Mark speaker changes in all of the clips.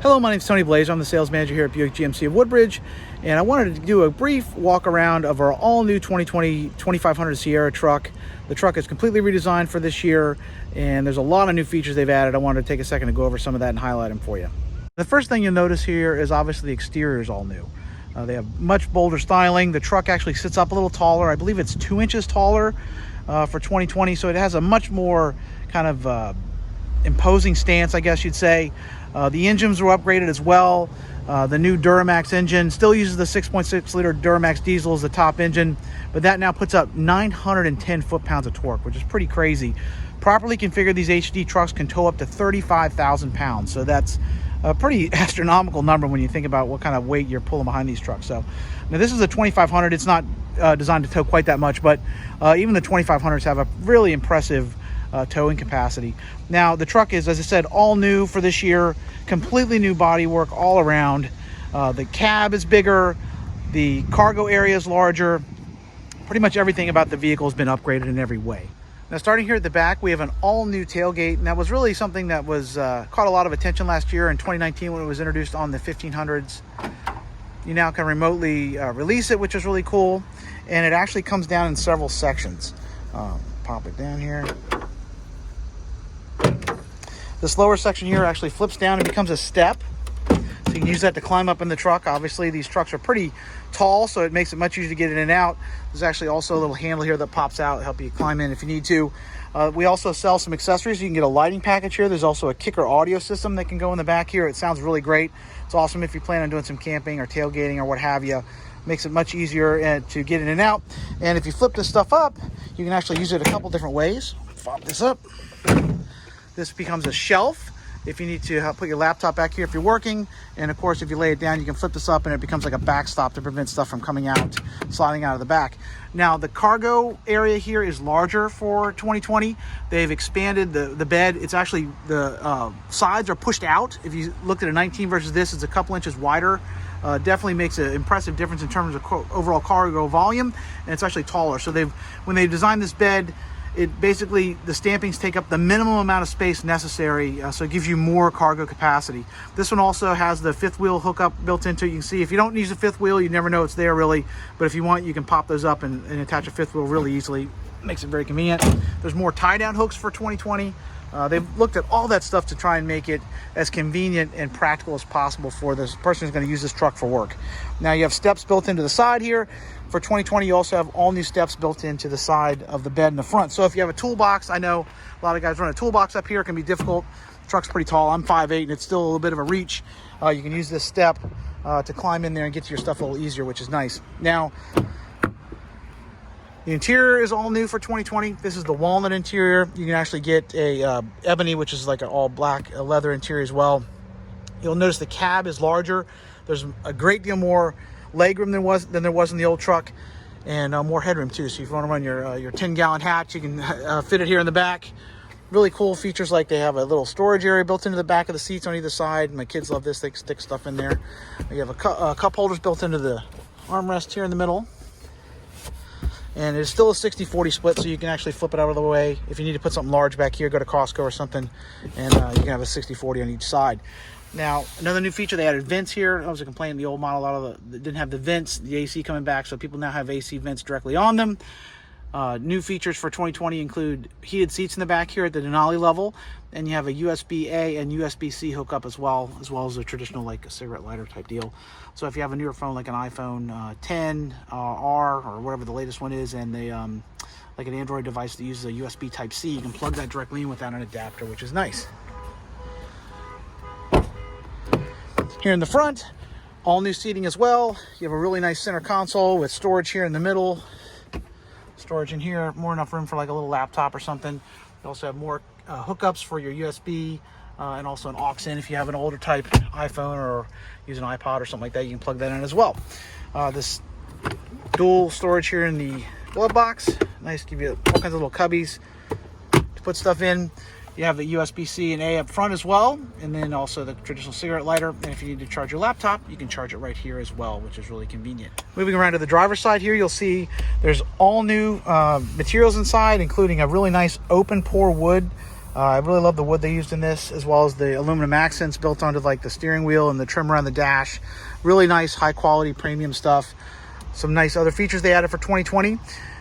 Speaker 1: Hello, my name is Tony Blaze. I'm the sales manager here at Buick GMC of Woodbridge, and I wanted to do a brief walk around of our all-new 2020 2500 Sierra truck. The truck is completely redesigned for this year, and there's a lot of new features they've added. I wanted to take a second to go over some of that and highlight them for you. The first thing you'll notice here is obviously the exterior is all new. They have much bolder styling. The truck actually sits up a little taller. I believe it's 2 inches taller for 2020, so it has a much more kind of imposing stance, I guess you'd say. The engines were upgraded as well. The new Duramax engine still uses the 6.6 liter Duramax Diesel as the top engine, but that now puts up 910 foot-pounds of torque, which is pretty crazy. Properly configured, these HD trucks can tow up to 35,000 pounds, so that's a pretty astronomical number when you think about what kind of weight you're pulling behind these trucks. So now this is a 2500. It's not designed to tow quite that much, but even the 2500s have a really impressive towing capacity. Now the truck is, as I said, all new for this year, completely new bodywork all around. The cab is bigger, the cargo area is larger. Pretty much everything about the vehicle has been upgraded in every way. Now starting here at the back, we have an all new tailgate, and that was really something that was caught a lot of attention last year in 2019 when it was introduced on the 1500s. You now can remotely release it, which is really cool, and it actually comes down in several sections. Pop it down here. This lower section here actually flips down and becomes a step. So you can use that to climb up in the truck. Obviously, these trucks are pretty tall, so it makes it much easier to get in and out. There's actually also a little handle here that pops out to help you climb in if you need to. We also sell some accessories. You can get a lighting package here. There's also a kicker audio system that can go in the back here. It sounds really great. It's awesome if you plan on doing some camping or tailgating or what have you. Makes it much easier to get in and out. And if you flip this stuff up, you can actually use it a couple different ways. Flop this up. This becomes a shelf if you need to put your laptop back here if you're working. And of course, if you lay it down, you can flip this up and it becomes like a backstop to prevent stuff from coming out, sliding out of the back. Now, the cargo area here is larger for 2020. They've expanded the bed. It's actually, the sides are pushed out. If you looked at a 19 versus this, it's a couple inches wider. Definitely makes an impressive difference in terms of overall cargo volume, and it's actually taller. So when they designed this bed, it basically, the stampings take up the minimum amount of space necessary, so it gives you more cargo capacity. This one also has the fifth wheel hookup built into it. You can see if you don't use a fifth wheel, you never know it's there really, but if you want, you can pop those up and attach a fifth wheel really easily. Makes it very convenient. There's more tie-down hooks for 2020. They've looked at all that stuff to try and make it as convenient and practical as possible for this person who's going to use this truck for work. Now you have steps built into the side here. For 2020, you also have all new steps built into the side of the bed in the front. So if you have a toolbox, I know a lot of guys run a toolbox up here. It can be difficult. The truck's pretty tall. I'm 5'8", and it's still a little bit of a reach. You can use this step to climb in there and get to your stuff a little easier, which is nice. Now, the interior is all new for 2020. This is the walnut interior. You can actually get a ebony, which is like an all black leather interior as well. You'll notice the cab is larger. There's a great deal more legroom than there was in the old truck, and more headroom too. So if you want to run your 10-gallon hatch, you can fit it here in the back. Really cool features, like they have a little storage area built into the back of the seats on either side. My kids love this. They can stick stuff in there. You have a cup holders built into the armrest here in the middle. And it's still a 60-40 split, so you can actually flip it out of the way. If you need to put something large back here, go to Costco or something, and you can have a 60-40 on each side. Now, another new feature, they added vents here. That was a complaint in the old model. A lot of they didn't have the vents, the AC coming back, so people now have AC vents directly on them. New features for 2020 include heated seats in the back here at the Denali level, and you have a USB-A and USB-C hookup as well as a traditional like a cigarette lighter type deal. So if you have a newer phone like an iPhone 10 R or whatever the latest one is, and they like an Android device that uses a USB Type-C, you can plug that directly in without an adapter, which is nice. Here in the front, all new seating as well. You have a really nice center console with storage here in the middle. Storage in here, more enough room for like a little laptop or something. You also have more hookups for your USB and also an aux in. If you have an older type iPhone or use an iPod or something like that, you can plug that in as well. This dual storage here in the glove box. Nice, give you all kinds of little cubbies to put stuff in. You have the USB-C and A up front as well, and then also the traditional cigarette lighter. And if you need to charge your laptop, you can charge it right here as well, which is really convenient. Moving around to the driver's side here, you'll see there's all new materials inside, including a really nice open pore wood I really love the wood they used in this, as well as the aluminum accents built onto like the steering wheel and the trim around the dash. Really nice, high quality, premium stuff. Some nice other features they added for 2020.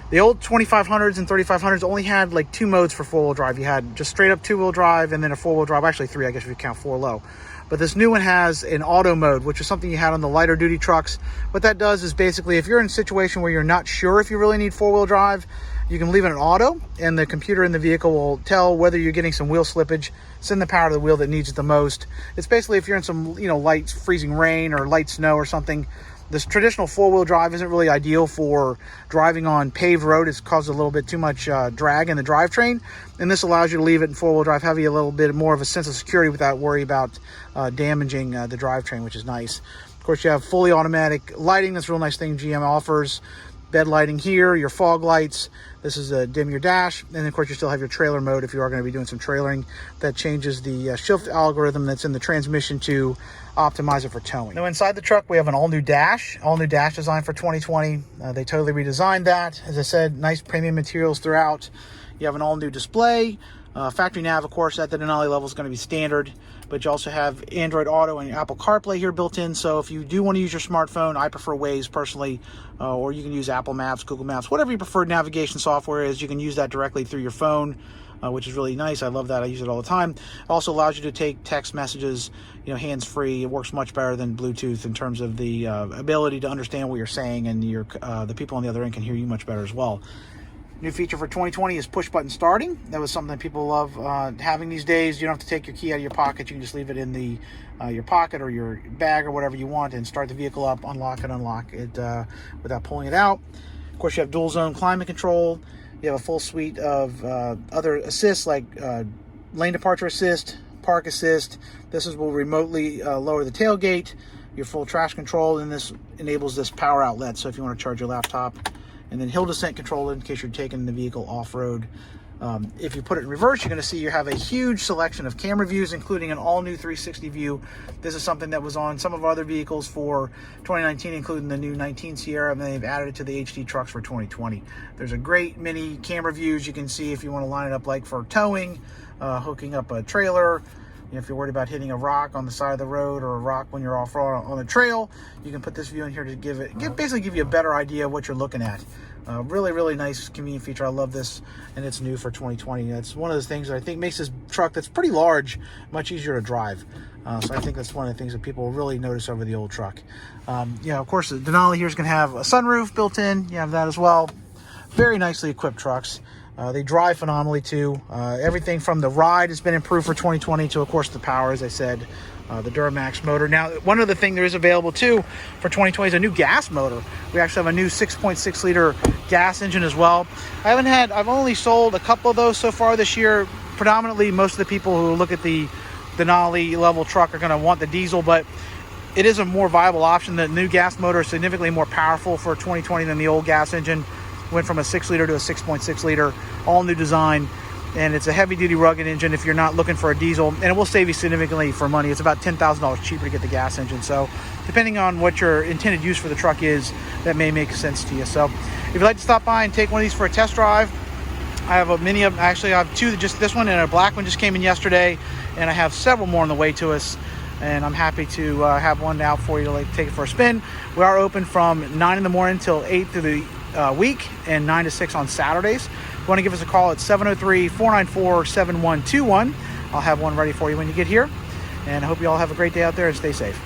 Speaker 1: The old 2500s and 3500s only had like 2 modes for 4-wheel drive. You had just straight up 2-wheel drive and then a 4-wheel drive, actually 3, I guess if you count 4 low. But this new one has an auto mode, which is something you had on the lighter duty trucks. What that does is basically, if you're in a situation where you're not sure if you really need 4-wheel drive, you can leave it in auto, and the computer in the vehicle will tell whether you're getting some wheel slippage, send the power to the wheel that needs it the most. It's basically if you're in some, light freezing rain or light snow or something. This traditional 4-wheel drive isn't really ideal for driving on paved road. It's caused a little bit too much drag in the drivetrain, and this allows you to leave it in 4-wheel drive, have you a little bit more of a sense of security without worry about damaging the drivetrain, which is nice. Of course, you have fully automatic lighting. That's a real nice thing GM offers. Bed lighting here, your fog lights. This is a dim your dash, and then of course you still have your trailer mode if you are going to be doing some trailering. That changes the shift algorithm that's in the transmission to optimize it for towing. Now inside the truck we have an all new dash design for 2020. They totally redesigned that. As I said, nice premium materials throughout. You have an all new display. Factory nav, of course, at the Denali level is going to be standard, but you also have Android Auto and Apple CarPlay here built in. So if you do want to use your smartphone, I prefer Waze personally, or you can use Apple Maps, Google Maps, whatever your preferred navigation software is. You can use that directly through your phone, which is really nice. I love that. I use it all the time. It also allows you to take text messages, hands-free. It works much better than Bluetooth in terms of the ability to understand what you're saying, and the people on the other end can hear you much better as well. New feature for 2020 is push button starting. That was something that people love having these days. You don't have to take your key out of your pocket. You can just leave it in the your pocket or your bag or whatever you want and start the vehicle up, unlock it without pulling it out. Of course, you have dual zone climate control. You have a full suite of other assists like lane departure assist, park assist. Will remotely lower the tailgate, your full trash control, and this enables this power outlet. So if you want to charge your laptop, and then hill descent control in case you're taking the vehicle off-road. If you put it in reverse, you're going to see you have a huge selection of camera views, including an all-new 360 view. This is something that was on some of our other vehicles for 2019, including the new 19 Sierra, and then they've added it to the HD trucks for 2020. There's a great many camera views you can see if you want to line it up like for towing, hooking up a trailer. If you're worried about hitting a rock on the side of the road or a rock when you're off-road on the trail, you can put this view in here to basically give you a better idea of what you're looking at. Really, really nice convenient feature. I love this, and it's new for 2020. It's one of those things that I think makes this truck that's pretty large much easier to drive. So I think that's one of the things that people will really notice over the old truck. Of course, the Denali here is going to have a sunroof built in. You have that as well. Very nicely equipped trucks. They drive phenomenally too. Everything from the ride has been improved for 2020 to, of course, the power, as I said, the Duramax motor. Now, one other thing there is available too for 2020 is a new gas motor. We actually have a new 6.6 liter gas engine as well. I've only sold a couple of those so far this year. Predominantly, most of the people who look at the Denali level truck are going to want the diesel, but it is a more viable option. The new gas motor is significantly more powerful for 2020 than the old gas engine. Went from a 6 liter to a 6.6 liter, all new design, and it's a heavy duty rugged engine if you're not looking for a diesel, and it will save you significantly for money. It's about $10,000 cheaper to get the gas engine. So depending on what your intended use for the truck is, that may make sense to you. So if you'd like to stop by and take one of these for a test drive, I have a mini of, actually I have two, just this one and a black one just came in yesterday, and I have several more on the way to us. And I'm happy to have one out for you to take it for a spin. We are open from 9 in the morning till 8 through the week, and 9 to 6 on Saturdays. If you want to give us a call at 703-494-7121. I'll have one ready for you when you get here. And I hope you all have a great day out there and stay safe.